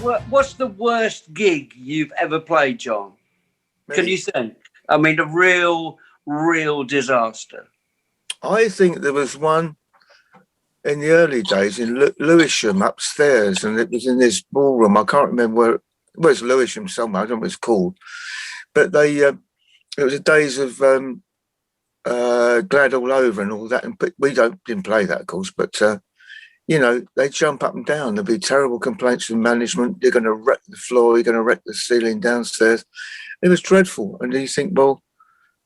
what's the worst gig you've ever played, John? Can you think? I mean, a real disaster. I think there was one in the early days in Lewisham upstairs, and it was in this ballroom. I can't remember where. Well, it's Lewisham somewhere. I don't know what it's called. But it was the days of Glad All Over and all that. And we didn't play that, of course. But they jump up and down. There'll be terrible complaints from management. You're going to wreck the floor. You're going to wreck the ceiling downstairs. It was dreadful. And you think, well,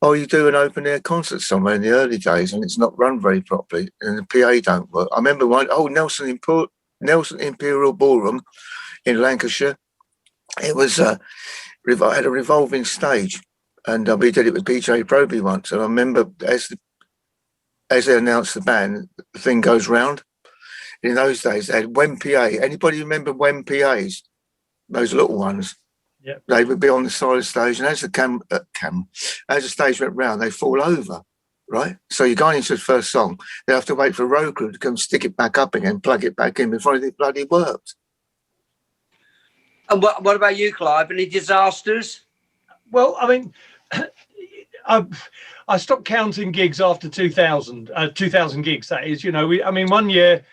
you do an open air concert somewhere in the early days, and it's not run very properly, and the PA don't work. I remember Nelson Imperial Ballroom in Lancashire. It was had a revolving stage, and we did it with PJ Proby once. And I remember as they announced the band, the thing goes round. In those days, they had WEM PA. Anybody remember WEM PAs? Those little ones. Yep. They would be on the side of the stage, and as the stage went round, they fall over, right? So you're going into the first song. They have to wait for a road crew to come stick it back up again, plug it back in before it bloody worked. And what about you, Clive? Any disasters? Well, I mean, I stopped counting gigs after 2000 gigs, that is. One year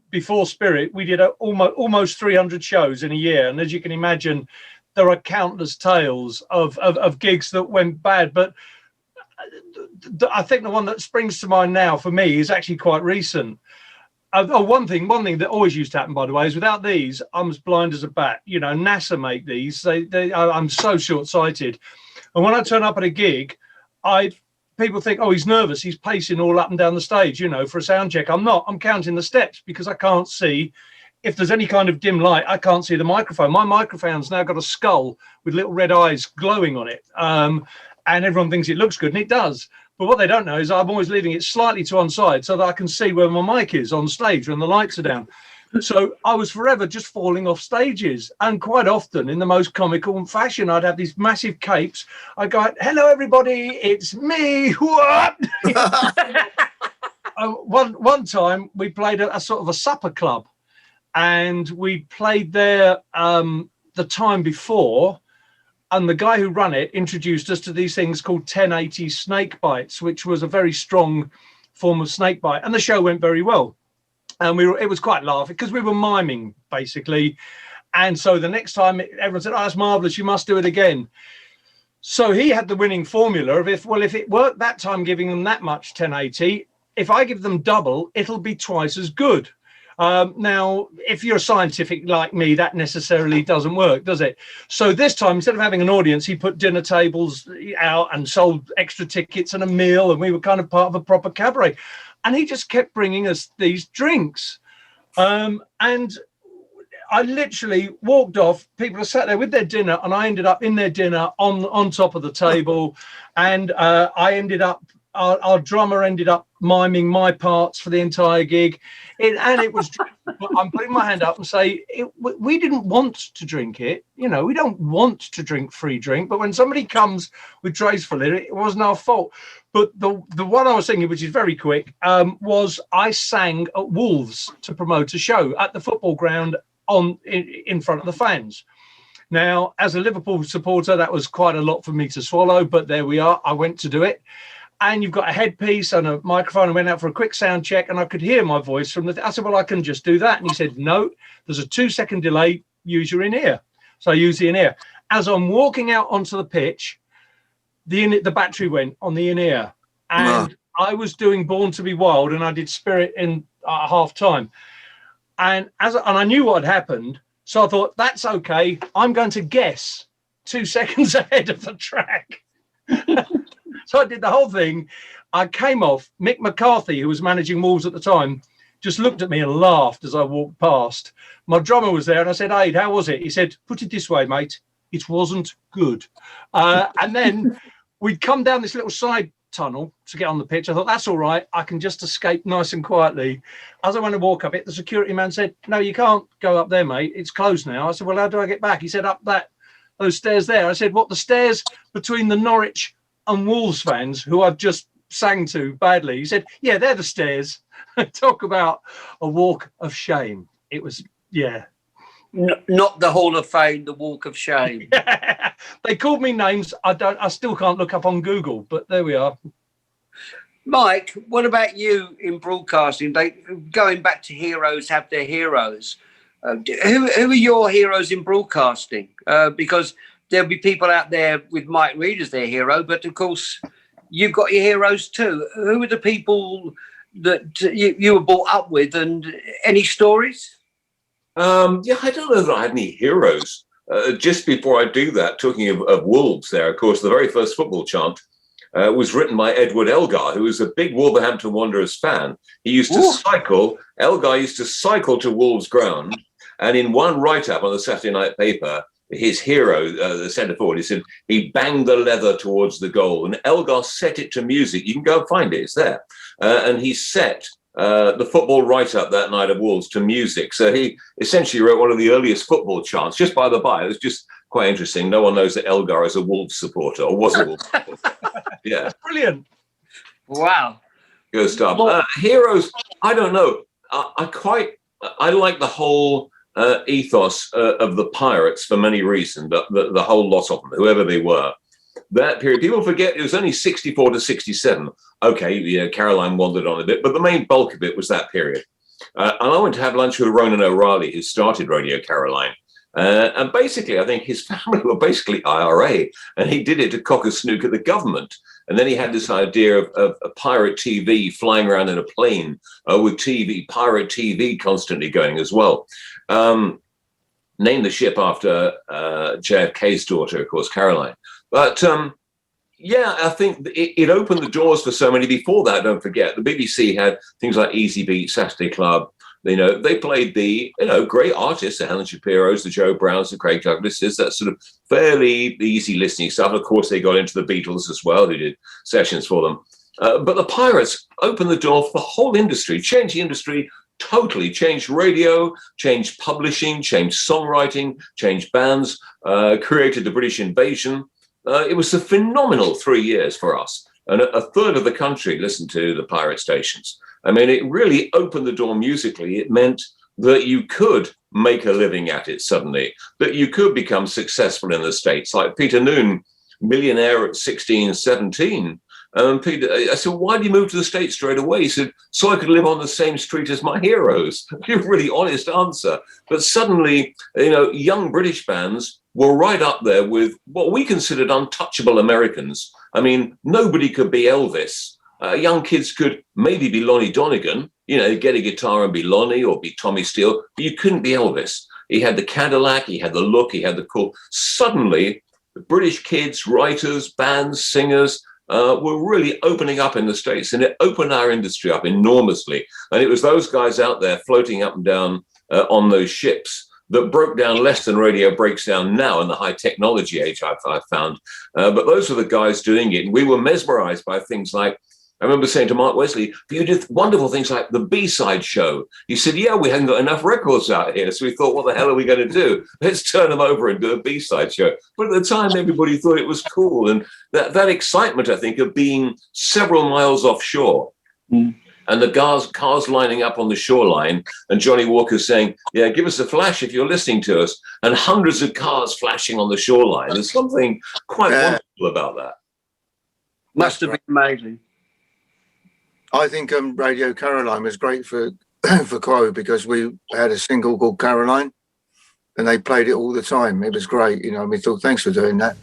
before Spirit, we did almost 300 shows in a year. And as you can imagine, there are countless tales of gigs that went bad. But I think the one that springs to mind now for me is actually quite recent. One thing that always used to happen, by the way, is without these, I'm as blind as a bat. NASA make these. I'm so short-sighted. And when I turn up at a gig, people think, he's nervous. He's pacing all up and down the stage, for a sound check. I'm not. I'm counting the steps because I can't see. If there's any kind of dim light, I can't see the microphone. My microphone's now got a skull with little red eyes glowing on it. And everyone thinks it looks good, and it does. But what they don't know is I'm always leaving it slightly to one side so that I can see where my mic is on stage when the lights are down. So I was forever just falling off stages. And quite often, in the most comical fashion, I'd have these massive capes. I'd go, hello, everybody, it's me. What? One time, we played a sort of a supper club. And we played there the time before. And the guy who ran it introduced us to these things called 1080 snake bites, which was a very strong form of snake bite. And the show went very well. And it was quite laughing because we were miming, basically. And so the next time, everyone said, that's marvellous, you must do it again. So he had the winning formula of if it worked that time, giving them that much 1080, if I give them double, it'll be twice as good. Now, if you're scientific like me, that necessarily doesn't work, does it? So this time, instead of having an audience, he put dinner tables out and sold extra tickets and a meal, and we were kind of part of a proper cabaret. And he just kept bringing us these drinks. And I literally walked off. People are sat there with their dinner, and I ended up in their dinner on top of the table. And our drummer ended up miming my parts for the entire gig. It was, I'm putting my hand up and say, we didn't want to drink it. We don't want to drink free drink. But when somebody comes with trays full of it, it wasn't our fault. But the one I was thinking, which is very quick, was I sang at Wolves to promote a show at the football ground in front of the fans. Now, as a Liverpool supporter, that was quite a lot for me to swallow. But there we are. I went to do it. And you've got a headpiece and a microphone. I went out for a quick sound check and I could hear my voice from I said, well, I can just do that. And he said, no, there's a 2-second delay. Use your in-ear. So I used the in-ear. As I'm walking out onto the pitch, the battery went on the in-ear. And I was doing Born to Be Wild and I did Spirit in half time. And I knew what had happened. So I thought, that's okay. I'm going to guess 2 seconds ahead of the track. So I did the whole thing. I came off. Mick McCarthy, who was managing Wolves at the time, just looked at me and laughed as I walked past. My drummer was there and I said, Aid, how was it? He said, put it this way, mate. It wasn't good. And then we'd come down this little side tunnel to get on the pitch. I thought, that's all right. I can just escape nice and quietly. As I went to walk up it, the security man said, no, you can't go up there, mate. It's closed now. I said, well, how do I get back? He said, up those stairs there. I said, what, the stairs between the Norwich and Wolves fans who I've just sang to badly? He said, yeah, they're the stairs. Talk about a walk of shame. It was, yeah. Not the Hall of Fame, the Walk of Shame. They called me names. I still can't look up on Google, but there we are. Mike, what about you in broadcasting? Going back to heroes have their heroes. Who are your heroes in broadcasting? Because there'll be people out there with Mike Reid as their hero, but of course you've got your heroes too. Who are the people that you were brought up with, and any stories? Yeah, I don't know that I had any heroes. Just before I do that, talking of Wolves there, of course, the very first football chant was written by Edward Elgar, who was a big Wolverhampton Wanderers fan. He used to cycle, Elgar used to cycle to Wolves ground, and in one write-up on the Saturday night paper, his hero, the centre forward, he said, he banged the leather towards the goal, and Elgar set it to music. You can go and find it, it's there. And he set the football write-up that night of Wolves to music. So he essentially wrote one of the earliest football chants, just by the by. It was just quite interesting. No one knows that Elgar is a Wolves supporter, or was a Wolves supporter. Yeah. That's brilliant. Wow. Good stuff. Heroes, I don't know. I like the whole ethos of the Pirates for many reasons, the whole lot of them, whoever they were. That period, people forget it was only 64 to 67. Okay, yeah, Caroline wandered on a bit, but the main bulk of it was that period. And I went to have lunch with Ronan O'Reilly, who started Radio Caroline. And basically, I think his family were basically IRA, and he did it to cock a snook at the government. And then he had this idea of a pirate TV flying around in a plane with pirate TV constantly going as well. Named the ship after JFK's daughter, of course, Caroline. But yeah, I think it opened the doors for so many. Before that, don't forget, the BBC had things like Easy Beat, Saturday Club. You know, they played the, great artists, the Helen Shapiro's, the Joe Browns, the Craig Douglases, that sort of fairly easy listening stuff. Of course, they got into the Beatles as well, who did sessions for them. But the Pirates opened the door for the whole industry, changed the industry totally, changed radio, changed publishing, changed songwriting, changed bands, created the British Invasion. It was a phenomenal 3 years for us. And a third of the country listened to the pirate stations. I mean, it really opened the door musically. It meant that you could make a living at it suddenly, that you could become successful in the States. Like Peter Noon, millionaire at 16, 17. Peter, I said, why did you move to the States straight away? He said, so I could live on the same street as my heroes. A really honest answer. But suddenly, young British bands were right up there with what we considered untouchable Americans. I mean, nobody could be Elvis. Young kids could maybe be Lonnie Donegan, get a guitar and be Lonnie or be Tommy Steele, but you couldn't be Elvis. He had the Cadillac, he had the look, he had the cool. Suddenly, the British kids, writers, bands, singers were really opening up in the States, and it opened our industry up enormously. And it was those guys out there floating up and down on those ships that broke down less than radio breaks down now in the high technology age, I've found. But those were the guys doing it. And we were mesmerized by things like, I remember saying to Mark Wesley, you did wonderful things like the B-side show. He said, yeah, we hadn't got enough records out here. So we thought, what the hell are we going to do? Let's turn them over and do a B-side show. But at the time, everybody thought it was cool. And that excitement, I think, of being several miles offshore and the cars lining up on the shoreline and Johnny Walker saying, yeah, give us a flash if you're listening to us. And hundreds of cars flashing on the shoreline. There's something quite wonderful about that. Must have been amazing. I think Radio Caroline was great for Clive because we had a single called Caroline and they played it all the time. It was great. We thought, thanks for doing that.